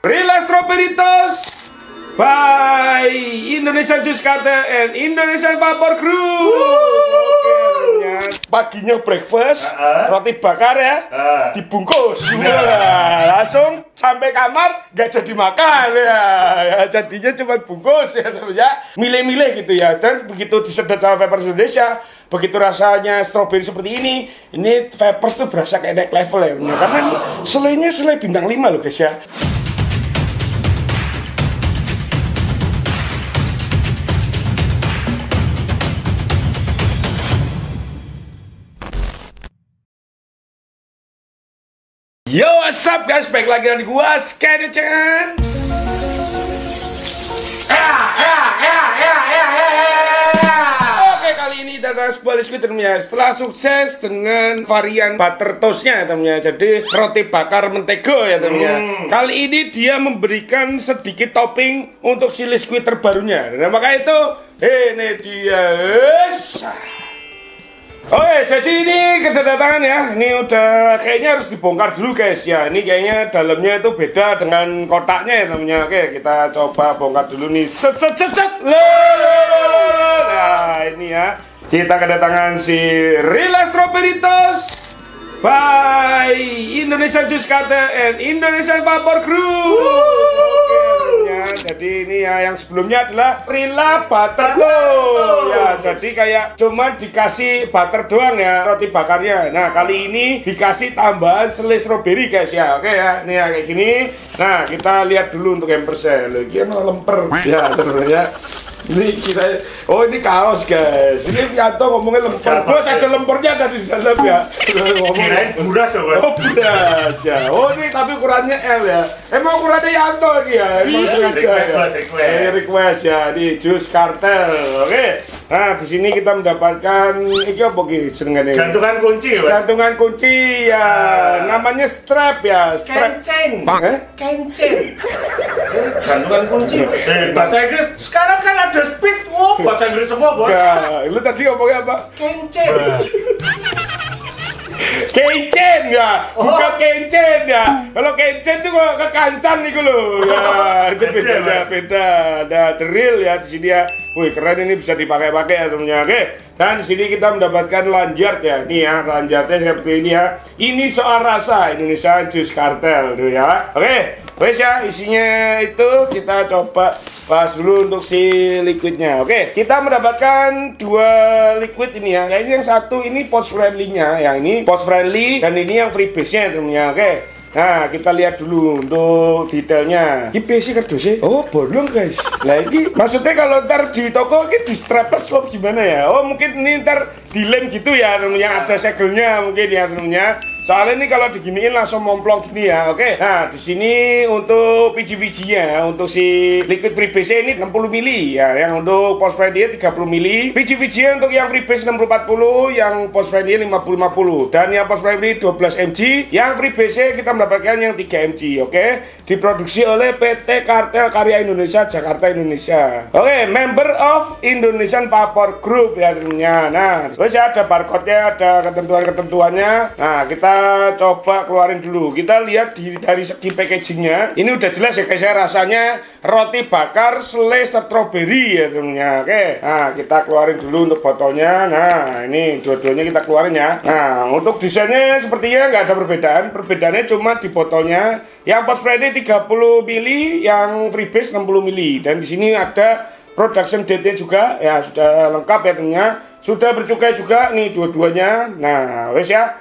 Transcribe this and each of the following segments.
Rila Strawberry Toast by Indonesian Juice Cartel and Indonesian Vapor Group. Paginya breakfast, roti bakar ya, dibungkus, langsung sampai kamar nggak jadi makan ya, jadinya cuma bungkus ya, milih-milih gitu ya. Dan begitu disedot sama Vapers Indonesia, begitu rasanya strawberry seperti ini Vapers tuh berasa kayak naik level ya, karena selainya selai bintang 5 loh guys ya. Yo, what's up guys, baik lagi dengan gua Skyder Chance. Oke, kali ini datang sebuah biskuit temennya. Setelah sukses dengan varian butter toastnya temennya, jadi roti bakar mentega ya temennya. Kali ini dia memberikan sedikit topping untuk si biskuit terbarunya. Dan maka itu ini dia. Oke, jadi ini kedatangan ya. Ini udah kayaknya harus dibongkar dulu guys ya. Ini kayaknya dalamnya itu beda dengan kotaknya ya temennya. Oke, kita coba bongkar dulu nih. Set. Nah, ini ya. Kita kedatangan si Rila Strawberry Toast by Indonesian Juice Cartel and Indonesian Vapor Group. Jadi ini ya, yang sebelumnya adalah Rila Butter Toast ya, jadi kayak cuma dikasih butter doang ya roti bakarnya. Nah, kali ini dikasih tambahan selai strawberry guys ya. Oke ya, ini ya kayak gini. Nah, kita lihat dulu untuk hampersnya. Lagi lemper ya terus ya. Ini kita, oh ini kaos guys. Ini Pianto ngomongnya lemper. Bos, ada lempernya ada di dalam ya. Kirain buras ya bos. Oh buras ya. Oh ini tapi ukurannya L ya. Emang ukurannya Yanto lagi ya. Emang sengaja ya. Request ya di Juice Cartel. Oke. Nah, di sini kita mendapatkan iki apa iki jenengane? Gantungan kunci ya, Bos. Gantungan kunci ya. Namanya strap ya, strap. Kencing. Kencing. Gantungan kunci. Bahasa Inggris sekarang kan ada speed. Oh, bahasa Inggris semua, Bos. Ya, lu tadi ngomongnya apa? Kencing. Kencen ya, bukan kencen ya. Kalau kencen tuh kok kekancan nih lo. Ya, itu beda. Ada drill ya di sini ya. Wih, keren ini bisa dipakai-pakai ya temennya. Oke. Dan di sini kita mendapatkan lanjart ya. Nih ya, lanjartnya seperti ini ya. Ini soal rasa Indonesia Juice Cartel tuh ya. Oke. Wes ya, isinya itu kita coba bahas dulu untuk si liquidnya. Oke, kita mendapatkan dua liquid ini ya. Kayaknya yang satu ini post friendly-nya, yang ini post friendly dan ini yang free base-nya temennya. Oke. Nah, kita lihat dulu untuk detailnya. Ini base kardusnya. Oh, bolong guys. Nah, ini maksudnya kalau ntar di toko ini di strapless apa gimana ya? Oh, mungkin ini ntar dilem gitu ya temennya, ada segelnya mungkin ya temennya. Soalnya ini kalau diginiin langsung momplong gini ya, oke. Nah, di sini untuk biji-bijinya, untuk si liquid freebase ini 60 mili ya, yang untuk post friendly 30 mili. Biji-bijinya untuk yang freebase 60-40, yang post friendly 50-50, dan yang post friendly 12 mg, yang freebase kita mendapatkan yang 3 mg, oke. Diproduksi oleh PT Kartel Karya Indonesia Jakarta Indonesia. Oke, member of Indonesian Vapor Group ya temennya. Nah, terus ya ada barcode-nya, ada ketentuan-ketentuannya. Nah, kita coba keluarin dulu. Kita lihat dari segi packagingnya. Ini udah jelas ya guys ya, rasanya roti bakar selai strawberry ya temennya. Oke. Nah, kita keluarin dulu untuk botolnya. Nah, ini dua-duanya kita keluarin ya. Nah, untuk desainnya sepertinya nggak ada perbedaan. Perbedaannya cuma di botolnya. Yang post friendly 30 mili, yang freebase 60 mili. Dan di sini ada production date-nya juga ya, sudah lengkap ya temennya. Sudah bercukai juga nih dua-duanya. Nah, wes ya.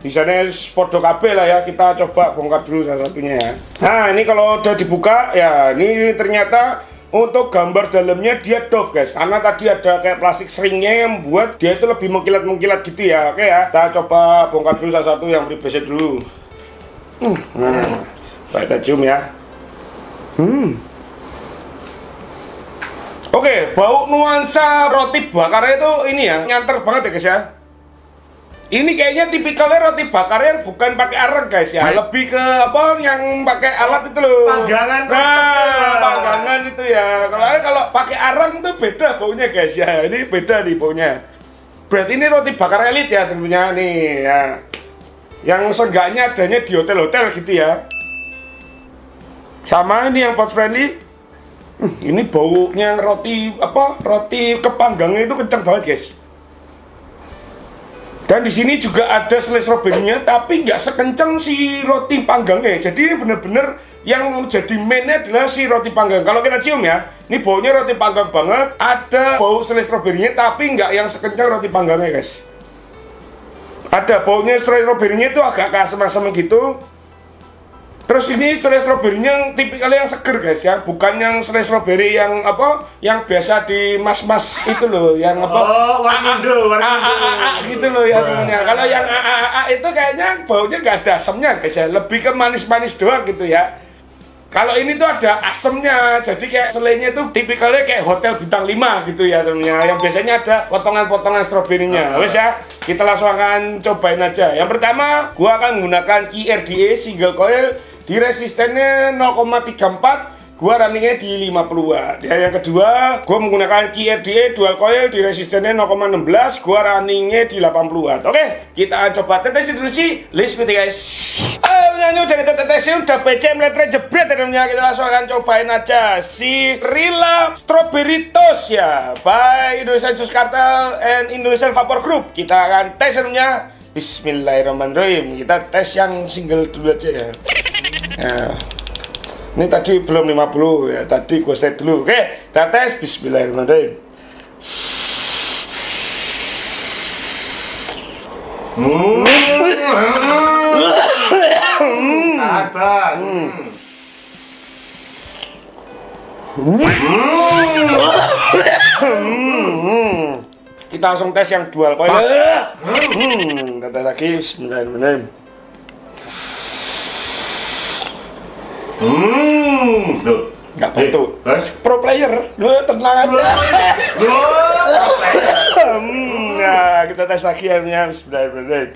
Di sana podo kabeh lah ya, kita coba bongkar dulu salah satunya ya. Nah, ini kalau udah dibuka ya, ini ternyata untuk gambar dalamnya dia doff guys, karena tadi ada kayak plastik seringnya yang membuat dia itu lebih mengkilat-mengkilat gitu ya. Oke ya, kita coba bongkar dulu salah satu yang freebase dulu. Nah, kita cium ya. Oke, bau nuansa roti bakar itu ini ya, nyanter banget ya guys ya. Ini kayaknya tipikalnya roti bakar yang bukan pakai arang guys ya, lebih ke apa yang pakai alat itu loh. Panggangan. Nah, panggangan itu ya. Kalau pakai arang tuh beda baunya guys ya. Ini beda nih baunya. Berarti ini roti bakar elit ya tentunya nih ya. Yang seenggaknya adanya di hotel-hotel gitu ya. Sama ini yang pot friendly. Ini baunya roti kepanggangnya itu kencang banget guys. Dan di sini juga ada selai stroberinya, tapi nggak sekencang si roti panggangnya. Jadi ini bener-bener yang jadi mainnya adalah si roti panggang. Kalau kita cium ya, ini baunya roti panggang banget. Ada bau selai stroberinya, tapi nggak yang sekencang roti panggangnya guys. Ada baunya selai stroberinya itu agak asam-asam gitu. Terus ini selai stroberinya yang tipikalnya yang seger guys ya, bukan yang selai stroberi yang yang biasa di mas-mas itu loh, yang warna gitu loh ya namanya. Kalau yang itu kayaknya baunya nggak ada asamnya guys ya, lebih ke manis-manis doang gitu ya. Kalau ini tuh ada asamnya, jadi kayak selainya tuh tipikalnya kayak hotel bintang 5 gitu ya namanya, yang biasanya ada potongan-potongan stroberinya. Wes ya, kita langsung akan cobain aja. Yang pertama, gua akan menggunakan KRDA single coil di resistennya 0,34, gua runningnya di 50 watt. Dan yang kedua, gua menggunakan KRDA dual coil di resistennya 0,16, gua runningnya di 80 watt. Oke, kita coba tetesin dulu sih. Let's go guys. Ini udah kita tetesin, udah PC meletre jebret ya. Kita langsung akan cobain aja si Rilla Strawberry Toast ya, by Indonesian Juice Cartel and Indonesian Vapor Group. Kita akan tes ya. Bismillahirrahmanirrahim. Kita tes yang single dulu aja ya. Nah, ini tadi belum 50 ya, tadi gue set dulu. Oke, kita tes. Bismillahirrahmanirrahim. Kita langsung tes yang dual coil. Kita tes lagi. Bismillahirrahmanirrahim. Nggak bentuk. Pro player, lu tenang aja. Nah, kita tes lagi ya. Bismillahirrahmanirrahim.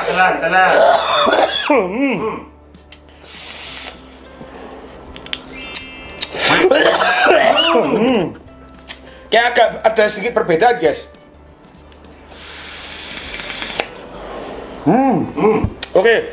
Telan. Kayak agak ada sedikit perbedaan guys. Oke.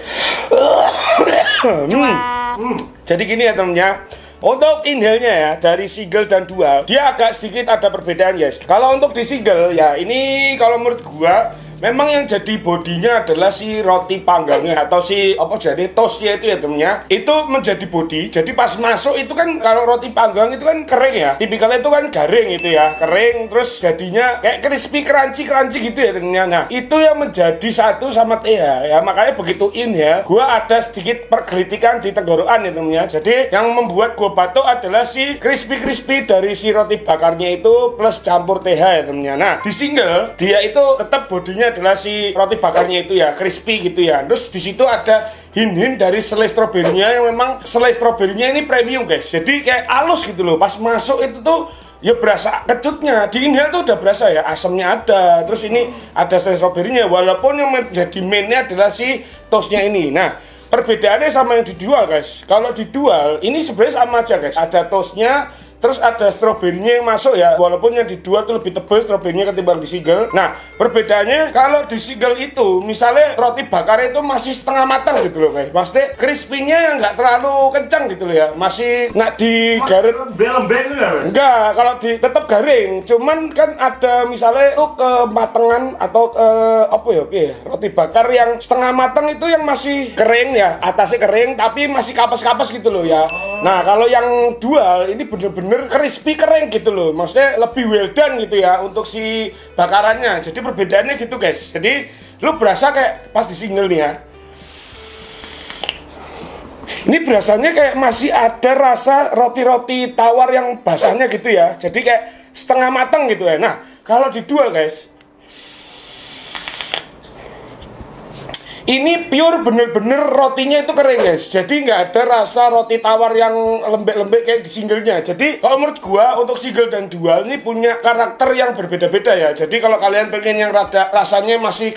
Jadi gini ya temennya. Untuk inhalenya ya, dari single dan dual, dia agak sedikit ada perbedaan guys. Kalau untuk di single ya, ini kalau menurut gua memang yang jadi bodinya adalah si roti panggangnya atau si jadi toastnya itu ya temennya. Itu menjadi body. Jadi pas masuk itu kan kalau roti panggang itu kan kering ya. Tipikalnya itu kan garing itu ya, kering terus jadinya kayak crispy crunchy gitu ya temennya. Nah, itu yang menjadi satu sama TH ya. Makanya begitu ya, gua ada sedikit pergelitikan di tenggorokan ya temennya. Jadi yang membuat gua batuk adalah si crispy dari si roti bakarnya itu plus campur TH ya temennya. Nah, di single dia itu tetap bodinya adalah si roti bakarnya itu ya, crispy gitu ya. Terus di situ ada hint dari selai stroberinya yang memang selai stroberinya ini premium guys. Jadi kayak halus gitu loh. Pas masuk itu tuh ya berasa kecutnya. Di inhale tuh udah berasa ya, asamnya ada. Terus ini ada selai stroberinya walaupun yang menjadi mainnya adalah si toastnya ini. Nah, perbedaannya sama yang dijual guys. Kalau dijual ini sebenarnya sama aja guys. Ada toastnya, terus ada stroberinya yang masuk ya. Walaupun yang dijual tuh lebih tebal stroberinya ketimbang di single. Nah, perbedaannya kalau di single itu misalnya roti bakarnya itu masih setengah matang gitu loh guys. Maksudnya crispy-nya yang nggak terlalu kencang gitu loh ya. Masih nak digaret lembek gitu ya? Enggak, kalau tetap garing. Cuman kan ada misalnya tuh kematangan atau roti bakar yang setengah matang itu yang masih kering ya, atasnya kering tapi masih kapas-kapas gitu loh ya. Nah, kalau yang dual ini bener-bener crispy kering gitu loh. Maksudnya lebih well done gitu ya untuk si bakarannya. Jadi perbedaannya gitu guys. Jadi lu berasa kayak pas di single nih ya, ini berasanya kayak masih ada rasa roti-roti tawar yang basahnya gitu ya. Jadi kayak setengah matang gitu ya. Nah, kalau di dual guys, ini pure bener-bener rotinya itu kering guys. Jadi nggak ada rasa roti tawar yang lembek-lembek kayak di singlenya. Jadi kalau menurut gua untuk single dan dual ini punya karakter yang berbeda-beda ya. Jadi kalau kalian pengen yang rada rasanya masih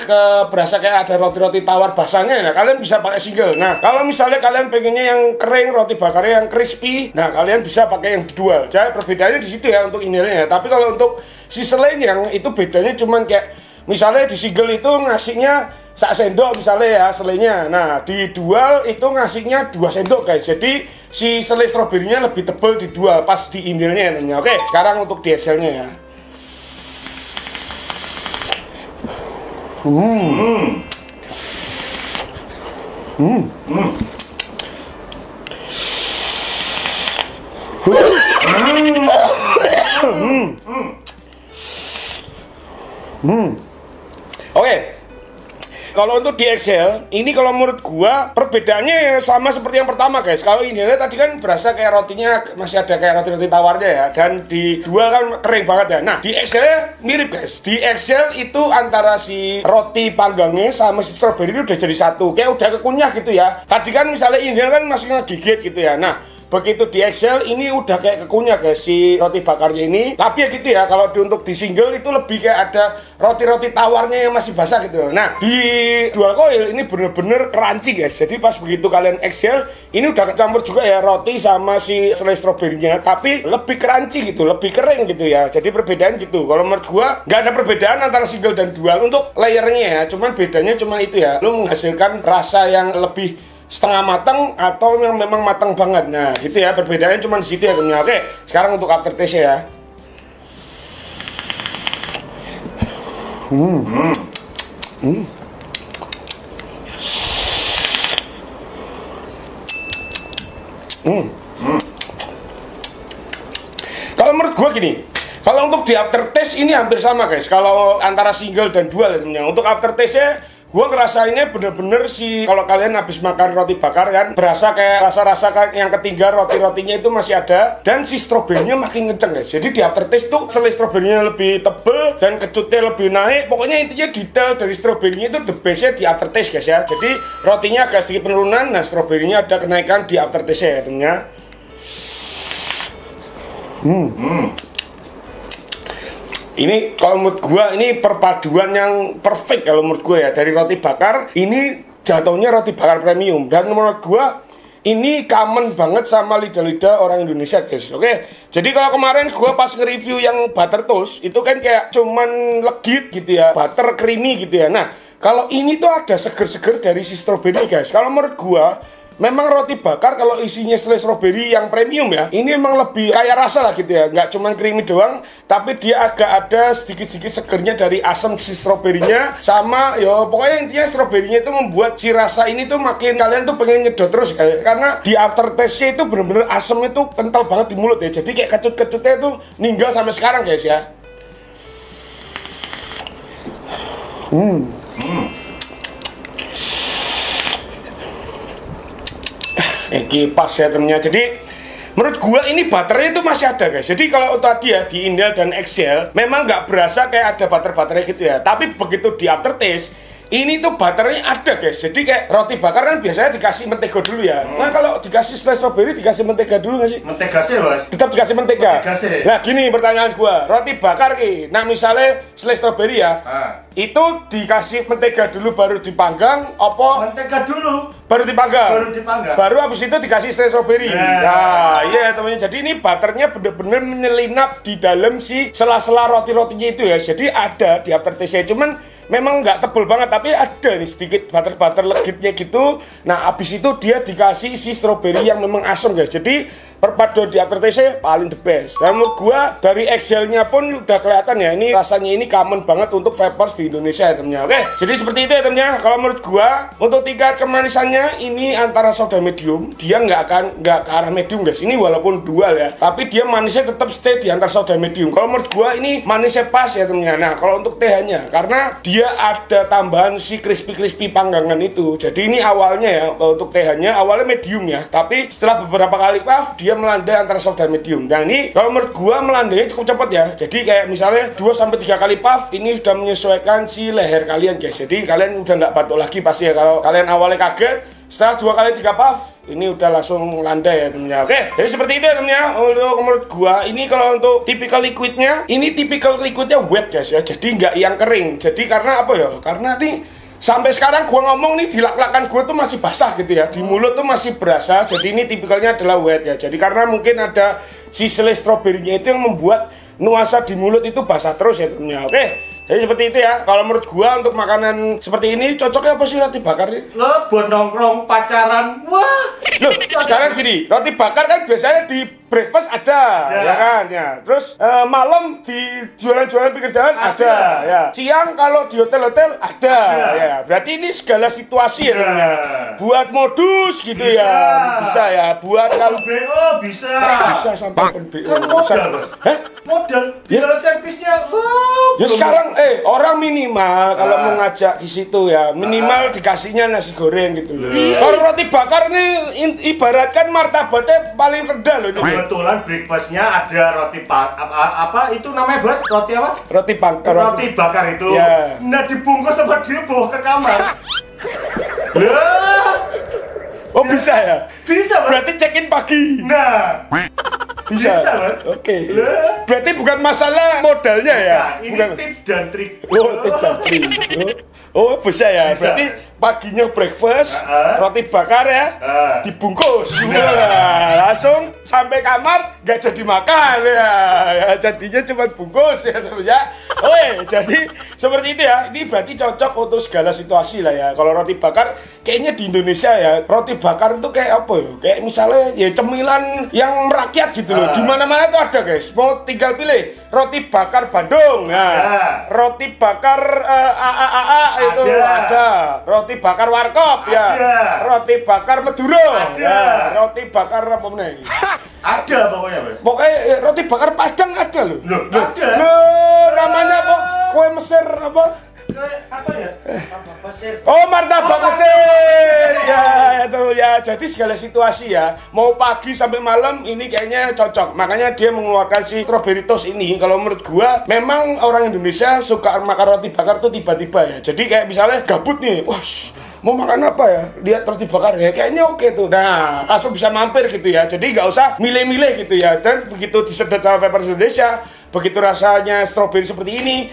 berasa kayak ada roti-roti tawar basahnya, nah kalian bisa pakai single. Nah, kalau misalnya kalian pengennya yang kering, roti bakarnya yang crispy, nah kalian bisa pakai yang dual. Jadi perbedaannya di situ ya untuk inhalnya. Tapi kalau untuk si selain yang itu bedanya cuman kayak misalnya di single itu ngasihnya sak sendok misalnya ya selainya. Nah, didual itu ngasihnya 2 sendok guys. Jadi si selai stroberinya lebih tebal didual pas di indelnya ya. Oke, sekarang untuk di Excelnya ya. Oke. Kalau untuk di Excel, ini kalau menurut gua perbedaannya ya sama seperti yang pertama guys. Kalau ini tadi kan berasa kayak rotinya masih ada kayak roti-roti tawarnya ya, dan di dua kan kering banget ya. Nah di Excel mirip guys. Di Excel itu antara si roti panggangnya sama si strawberry itu udah jadi satu, kayak udah kekunyah gitu ya. Tadi kan misalnya ini kan masih ngegigit gitu ya. Nah begitu di Excel ini udah kayak kekunyah guys si roti bakarnya ini. Tapi ya gitu ya, kalau untuk di single itu lebih kayak ada roti-roti tawarnya yang masih basah gitu. Nah di dual coil ini bener-bener crunchy guys. Jadi pas begitu kalian Excel ini udah kecampur juga ya roti sama si selai stroberinya, tapi lebih crunchy gitu, lebih kering gitu ya. Jadi perbedaan gitu. Kalau menurut gua nggak ada perbedaan antara single dan dual untuk layernya ya. Cuman bedanya cuma itu ya, lu menghasilkan rasa yang lebih setengah matang atau yang memang matang banget. Nah gitu ya, perbedaannya cuma di situ ya temennya. Oke, sekarang untuk aftertaste ya. Kalau menurut gua gini, kalau untuk di aftertaste ini hampir sama guys. Kalau antara single dan dual ya temennya. Untuk aftertaste-nya gua ngerasainnya bener-bener sih, kalau kalian habis makan roti bakar kan berasa kayak rasa-rasa yang ketiga roti-rotinya itu masih ada, dan si stroberinya makin kenceng guys. Jadi di aftertaste tuh selai stroberinya lebih tebel dan kecutnya lebih naik. Pokoknya intinya detail dari stroberinya itu the bestnya di aftertaste guys ya. Jadi rotinya agak sedikit penurunan, nah stroberinya ada kenaikan di aftertaste ya temennya. Ini kalau menurut gua ini perpaduan yang perfect kalau menurut gua ya, dari roti bakar ini jatuhnya roti bakar premium, dan menurut gua ini common banget sama lidah-lidah orang Indonesia guys. Oke, jadi kalau kemarin gua pas nge-review yang butter toast itu kan kayak cuman legit gitu ya, butter creamy gitu ya. Nah kalau ini tuh ada seger-seger dari si strawberry guys. Kalau menurut gua memang roti bakar kalau isinya selai strawberry yang premium ya, ini memang lebih kaya rasa lah gitu ya. Nggak cuma creamy doang, tapi dia agak ada sedikit-sedikit segernya dari asam si stroberinya. Sama ya pokoknya intinya stroberinya itu membuat si rasa ini tuh makin kalian tuh pengen nyedot terus kayak. Karena di aftertaste-nya itu bener-bener asamnya tuh kental banget di mulut ya. Jadi kayak kecut-kecutnya itu ninggal sampai sekarang guys ya. Pas ya temennya. Jadi menurut gua ini butternya itu masih ada guys. Jadi kalau tadi ya di Indel dan Excel memang nggak berasa kayak ada butter-butternya gitu ya. Tapi begitu di aftertaste ini tuh butternya ada guys. Jadi kayak roti bakar kan biasanya dikasih mentega dulu ya. Nah kalau dikasih selai strawberry dikasih mentega dulu nggak sih? Mentega sih mas. Tetap dikasih mentega. Nah gini pertanyaan gua, roti bakar nah misalnya selai strawberry ya, itu dikasih mentega dulu baru dipanggang, apa? Mentega dulu baru dipanggang. Baru habis itu dikasih selai strawberry. Nah iya teman-teman. Jadi ini butternya bener-bener menyelinap di dalam si sela-sela roti-rotinya itu ya. Jadi ada di aftertaste-nya, cuman memang nggak tebel banget, tapi ada nih sedikit butter legitnya gitu. Nah abis itu dia dikasih si strawberry yang memang asam guys. Jadi perpaduan di aftertaste paling the best. Dan menurut gua dari Excelnya pun udah kelihatan ya, ini rasanya ini common banget untuk vapors di Indonesia ya temennya. Oke, jadi seperti itu ya temennya. Kalau menurut gua untuk tingkat kemanisannya ini antara soda medium, dia nggak ke arah medium guys. Ini walaupun dual ya, tapi dia manisnya tetap stay di antara soda medium. Kalau menurut gua ini manisnya pas ya temennya. Nah kalau untuk TH-nya, karena dia ada tambahan si crispy panggangan itu. Jadi ini awalnya ya untuk TH-nya awalnya medium ya, tapi setelah beberapa kali puff dia melandai antara soft dan medium. Dan ini kalau menurut gua melandainya cukup cepat ya. Jadi kayak misalnya 2-3 kali puff ini sudah menyesuaikan si leher kalian guys. Jadi kalian udah nggak batuk lagi pasti ya. Kalau kalian awalnya kaget, setelah 2 kali 3 puff ini udah langsung landai ya temennya. Oke, jadi seperti itu ya temennya. Menurut gua ini kalau untuk tipikal liquidnya, ini tipikal liquidnya wet guys ya. Jadi nggak yang kering. Jadi karena apa ya? Karena nih sampai sekarang gua ngomong nih di lak-lakan gua tuh masih basah gitu ya. Di mulut tuh masih berasa. Jadi ini tipikalnya adalah wet ya. Jadi karena mungkin ada si selai stroberinya itu yang membuat nuansa di mulut itu basah terus ya temennya. Oke, Jadi seperti itu ya. Kalau menurut gua untuk makanan seperti ini cocoknya apa sih roti bakar nih? Lo buat nongkrong pacaran. Wah. Loh, sekarang gini, roti bakar kan biasanya di breakfast ada, ya kan? Ya. Terus malam di jualan-jualan pinggir jalan ada, ya. Siang kalau di hotel-hotel ada, ya. Berarti ini segala situasi ya, ya. Buat modus gitu ya, bisa ya. Buat kalau BO bisa. Bisa sampai BO. Kan modal, Bos. Hah? Modal. Biar servisnya. Ya sekarang orang minimal kalau mau ngajak di situ ya minimal dikasihnya nasi goreng gitu loh. Kalau roti bakar nih ibaratkan martabatnya paling rendah loh. Kebetulan breakfastnya ada roti apa itu namanya Bos? Roti apa? Roti bakar. Roti bakar itu. Ya. Nah dibungkus sama dia bawa ke kamar. Lah. Oh bisa ya? Bisa Bos. Berarti check-in pagi. Nah. Bisa Bos. Oke. Berarti bukan masalah modalnya ya? Nah, ini Bukan. tips dan trik. Oh, tips dan trik. Oh, bisa ya. Bisa. Berarti paginya breakfast, roti bakar ya, dibungkus. Wah, langsung sampai kamar nggak jadi makan ya. Jadinya cuma bungkus ya terus ya. Oke, jadi seperti itu ya. Ini berarti cocok untuk segala situasi lah ya. Kalau roti bakar kayaknya di Indonesia ya, roti bakar itu kayak apa ya? Kayak misalnya ya cemilan yang merakyat gitu loh. Di mana-mana tuh ada, guys. Mau tinggal pilih roti bakar Bandung. Nah, roti bakar AAA itu ada. Roti bakar Warkop ya. Roti bakar Madura. Ya. Roti bakar apa nih? Ada pokoknya, Bos. Pokoknya roti bakar Padang ada loh. Loh, ada. Loh, namanya apa? Kue Mesir apa? Apa ya? Oh, martabak Mesir. Ya, itu ya. Jadi segala situasi ya. Mau pagi sampai malam ini kayaknya cocok. Makanya dia mengeluarkan si strawberry toast ini. Kalau menurut gua, memang orang Indonesia suka makan roti bakar tuh tiba-tiba ya. Jadi kayak misalnya gabut nih. Wah, mau makan apa ya? Lihat roti bakar ya. Kayaknya oke tuh. Nah, langsung bisa mampir gitu ya. Jadi nggak usah milih-milih gitu ya. Dan begitu disedot sama Vapers Indonesia, begitu rasanya strawberry seperti ini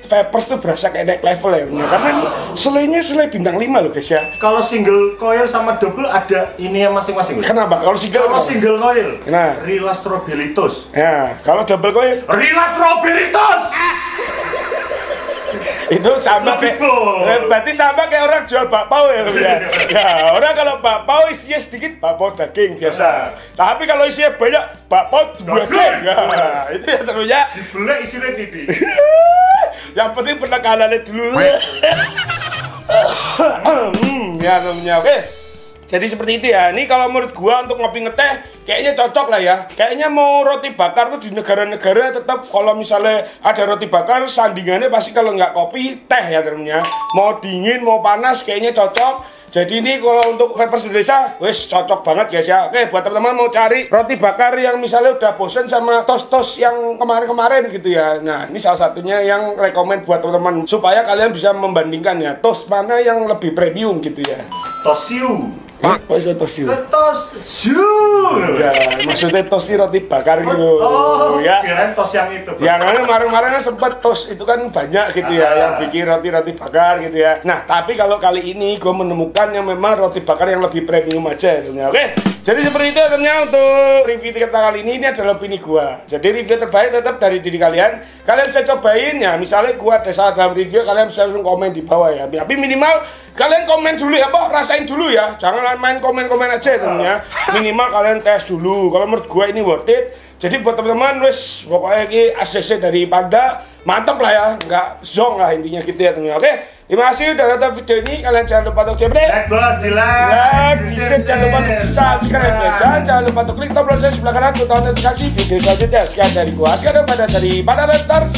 Vapers tuh berasa kayak naik level ya. Karena selainya selai bintang 5 loh guys ya. Kalau single coil sama double ada ini yang masing-masing. Kenapa? Kalau single coil, nah, Rila Strawberry Toast. Ya, kalau double coil, Rila Strawberry Toast. itu sama kayak, berarti sama kayak orang jual bakpao ya, ya orang kalau bakpao isinya sedikit bakpao daging biasa, tapi kalau isinya banyak bakpao daging, ya itu ya terusnya dibelek isinya titik. Yang penting penekanannya dulu. Ya namanya oke. Jadi seperti itu ya. Ini kalau menurut gua untuk ngopi ngeteh kayaknya cocok lah ya. Kayaknya mau roti bakar tuh di negara-negara tetap kalau misalnya ada roti bakar sandingannya pasti kalau nggak kopi teh ya termnya. Mau dingin mau panas kayaknya cocok. Jadi ini kalau untuk Vapers Indonesia, wes cocok banget guys ya. Oke, buat teman-teman mau cari roti bakar yang misalnya udah bosen sama tos-tos yang kemarin-kemarin gitu ya. Nah, ini salah satunya yang rekomend buat teman-teman supaya kalian bisa membandingkan ya. Tos mana yang lebih premium gitu ya. Tosiu. Apa itu tos itu? Tosiu. Ya, maksudnya tos itu roti bakar gitu. Oh, ya. kirain tos yang itu. Yang kemarin-kemarin kan sempat tos itu kan banyak gitu ya, yang bikin roti-roti bakar gitu ya. Nah, tapi kalau kali ini gue menemukan yang memang roti bakar yang lebih premium aja tentunya. Oke, jadi seperti itu tentunya untuk review kita kali ini adalah opini gue. Jadi review terbaik tetap dari diri kalian. Kalian bisa cobain ya, misalnya gue ada salah dalam review, kalian bisa langsung komen di bawah ya. Tapi minimal kalian komen dulu ya, Pak, rasain dulu ya. Jangan main komen-komen aja tentunya. Minimal kalian tes dulu. Kalau menurut gue ini worth it. Jadi buat teman-teman, wes pokoknya ini ACC dari Panda mantap lah ya, nggak zong lah intinya gitu ya tentunya. Oke, terima kasih udah nonton video ini. Kalian jangan lupa untuk like, di-share, jangan lupa untuk subscribe, jangan lupa untuk klik tombol sebelah kanan untuk tahu notifikasi video selanjutnya. Sekian dari gua, sekian dari Panda Vapers.